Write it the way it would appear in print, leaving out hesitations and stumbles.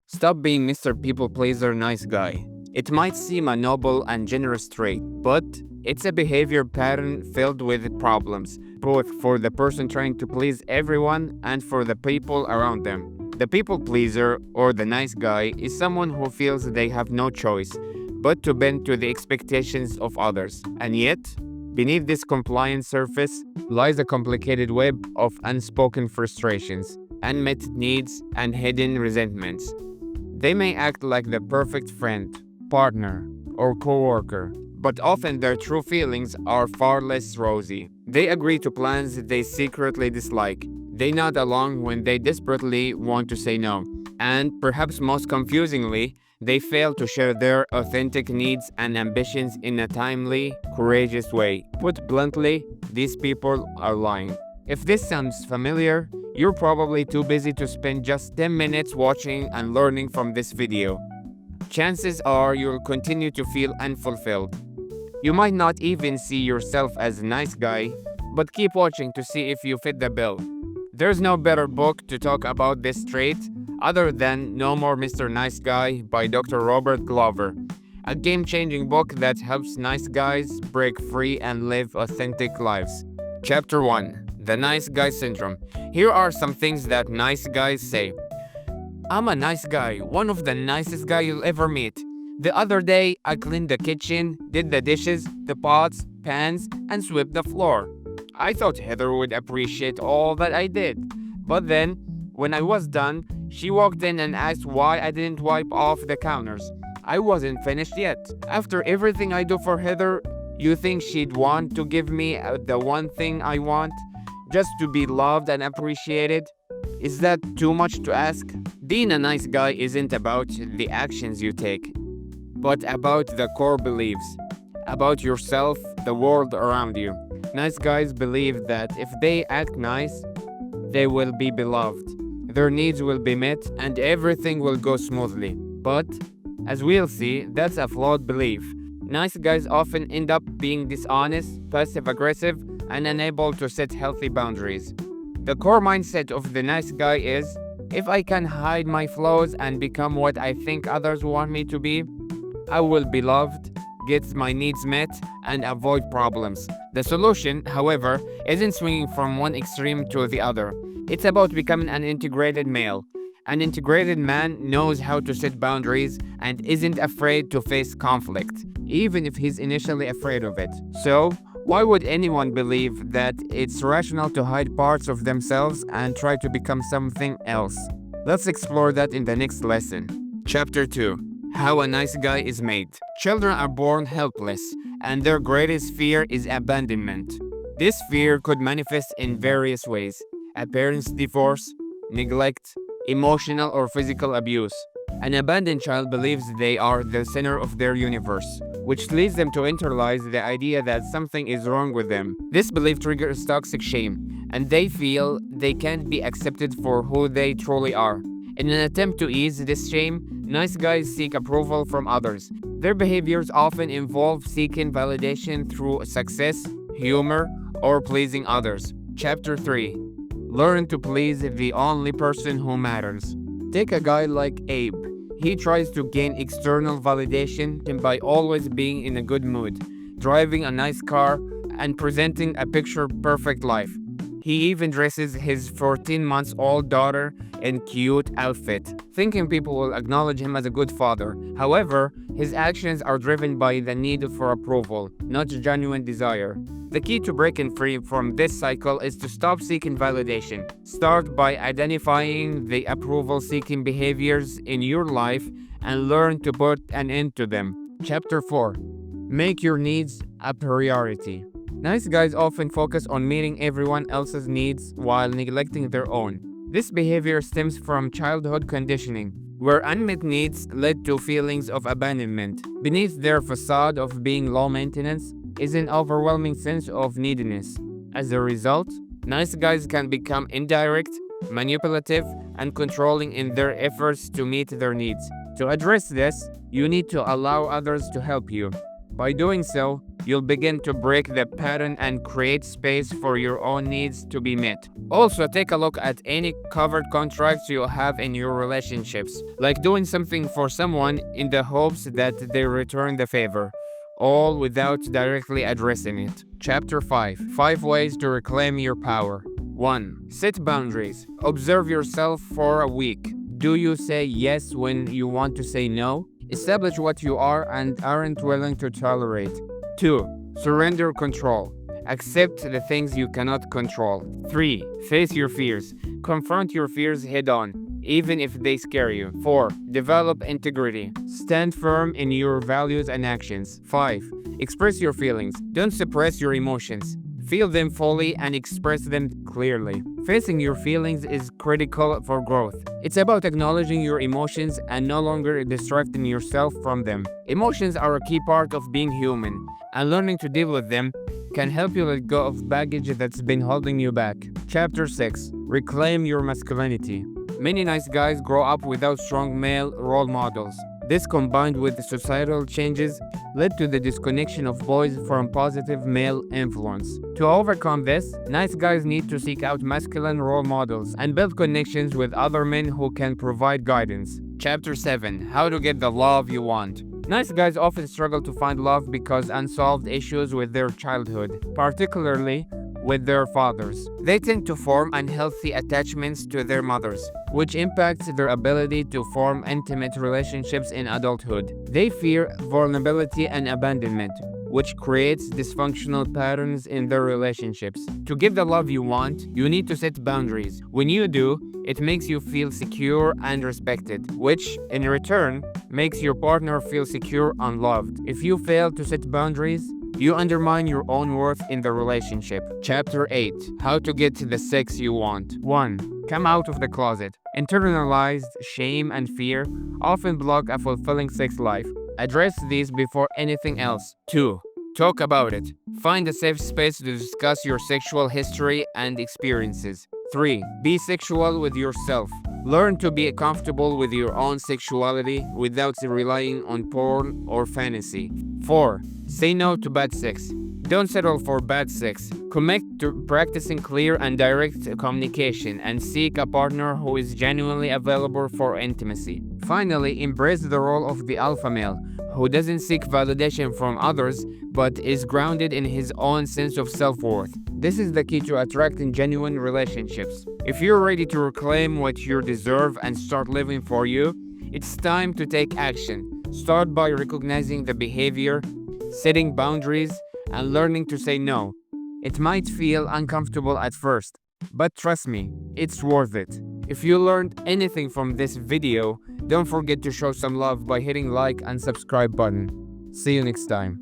Stop being Mr. People Pleaser nice guy. It might seem a noble and generous trait, but it's a behavior pattern filled with problems, both for the person trying to please everyone and for the people around them. The people pleaser, or the nice guy, is someone who feels they have no choice but to bend to the expectations of others. And yet, beneath this compliant surface lies a complicated web of unspoken frustrations, unmet needs, and hidden resentments. They may act like the perfect friend, partner, or co-worker, but often their true feelings are far less rosy. They agree to plans they secretly dislike. They nod along when they desperately want to say no. And perhaps most confusingly, they fail to share their authentic needs and ambitions in a timely, courageous way. Put bluntly, these people are lying. If this sounds familiar, you're probably too busy to spend just 10 minutes watching and learning from this video. Chances are you'll continue to feel unfulfilled. You might not even see yourself as a nice guy, but keep watching to see if you fit the bill. There's no better book to talk about this trait other than No More Mr. Nice Guy by Dr. Robert Glover, a game-changing book that helps nice guys break free and live authentic lives. Chapter 1: The Nice Guy Syndrome. Here are some things that nice guys say. I'm a nice guy, one of the nicest guys you'll ever meet. The other day, I cleaned the kitchen, did the dishes, the pots, pans, and swept the floor. I thought Heather would appreciate all that I did. But then, when I was done, she walked in and asked why I didn't wipe off the counters. I wasn't finished yet. After everything I do for Heather, you think she'd want to give me the one thing I want? Just to be loved and appreciated? Is that too much to ask? Being a nice guy isn't about the actions you take, but about the core beliefs. About yourself, the world around you. Nice guys believe that if they act nice, they will be beloved. Their needs will be met and everything will go smoothly. But, as we'll see, that's a flawed belief. Nice guys often end up being dishonest, passive-aggressive, and unable to set healthy boundaries. The core mindset of the nice guy is, if I can hide my flaws and become what I think others want me to be, I will be loved, get my needs met, and avoid problems. The solution, however, isn't swinging from one extreme to the other. It's about becoming an integrated male. An integrated man knows how to set boundaries and isn't afraid to face conflict, even if he's initially afraid of it. So, why would anyone believe that it's rational to hide parts of themselves and try to become something else? Let's explore that in the next lesson. Chapter 2: How a Nice Guy is Made. Children are born helpless, and their greatest fear is abandonment. This fear could manifest in various ways: a parent's divorce, neglect, emotional or physical abuse. An abandoned child believes they are the center of their universe, which leads them to internalize the idea that something is wrong with them. This belief triggers toxic shame, and they feel they can't be accepted for who they truly are. In an attempt to ease this shame, nice guys seek approval from others. Their behaviors often involve seeking validation through success, humor, or pleasing others. Chapter 3: Learn to please the only person who matters. Take a guy like Abe. He tries to gain external validation by always being in a good mood, driving a nice car, and presenting a picture-perfect life. He even dresses his 14-month-old daughter in cute outfit, thinking people will acknowledge him as a good father. However, his actions are driven by the need for approval, not genuine desire. The key to breaking free from this cycle is to stop seeking validation. Start by identifying the approval-seeking behaviors in your life and learn to put an end to them. Chapter 4: Make your needs a priority. Nice guys often focus on meeting everyone else's needs while neglecting their own. This behavior stems from childhood conditioning, where unmet needs led to feelings of abandonment. Beneath their facade of being low maintenance is an overwhelming sense of neediness. As a result, nice guys can become indirect, manipulative, and controlling in their efforts to meet their needs. To address this, you need to allow others to help you. By doing so, you'll begin to break the pattern and create space for your own needs to be met. Also, take a look at any covered contracts you have in your relationships, like doing something for someone in the hopes that they return the favor, all without directly addressing it. Chapter 5. 5 Ways to Reclaim Your Power. 1. Set boundaries. Observe yourself for a week. Do you say yes when you want to say no? Establish what you are and aren't willing to tolerate. 2. Surrender control. Accept the things you cannot control. 3. Face your fears. Confront your fears head on, even if they scare you. 4. Develop integrity. Stand firm in your values and actions. 5. Express your feelings. Don't suppress your emotions. Feel them fully and express them clearly. Facing your feelings is critical for growth. It's about acknowledging your emotions and no longer distracting yourself from them. Emotions are a key part of being human, and learning to deal with them can help you let go of baggage that's been holding you back. Chapter 6. Reclaim your masculinity. Many nice guys grow up without strong male role models. This, combined with societal changes, led to the disconnection of boys from positive male influence. To overcome this, nice guys need to seek out masculine role models and build connections with other men who can provide guidance. Chapter 7. How to get the love you want. Nice guys often struggle to find love because unsolved issues with their childhood, particularly with their fathers. They tend to form unhealthy attachments to their mothers, which impacts their ability to form intimate relationships in adulthood. They fear vulnerability and abandonment, which creates dysfunctional patterns in their relationships. To give the love you want, you need to set boundaries. When you do, it makes you feel secure and respected, which, in return, makes your partner feel secure and loved. If you fail to set boundaries, you undermine your own worth in the relationship. Chapter 8. How to get to the sex you want. 1. Come out of the closet. Internalized shame and fear often block a fulfilling sex life. Address these before anything else. 2. Talk about it. Find a safe space to discuss your sexual history and experiences. 3. Be sexual with yourself. Learn to be comfortable with your own sexuality without relying on porn or fantasy. 4. Say no to bad sex. Don't settle for bad sex. Commit to practicing clear and direct communication and seek a partner who is genuinely available for intimacy. Finally, embrace the role of the alpha male, who doesn't seek validation from others but is grounded in his own sense of self-worth. This is the key to attracting genuine relationships. If you're ready to reclaim what you deserve and start living for you, it's time to take action. Start by recognizing the behavior, setting boundaries, and learning to say no. It might feel uncomfortable at first, but trust me, it's worth it. If you learned anything from this video, don't forget to show some love by hitting like and subscribe button. See you next time.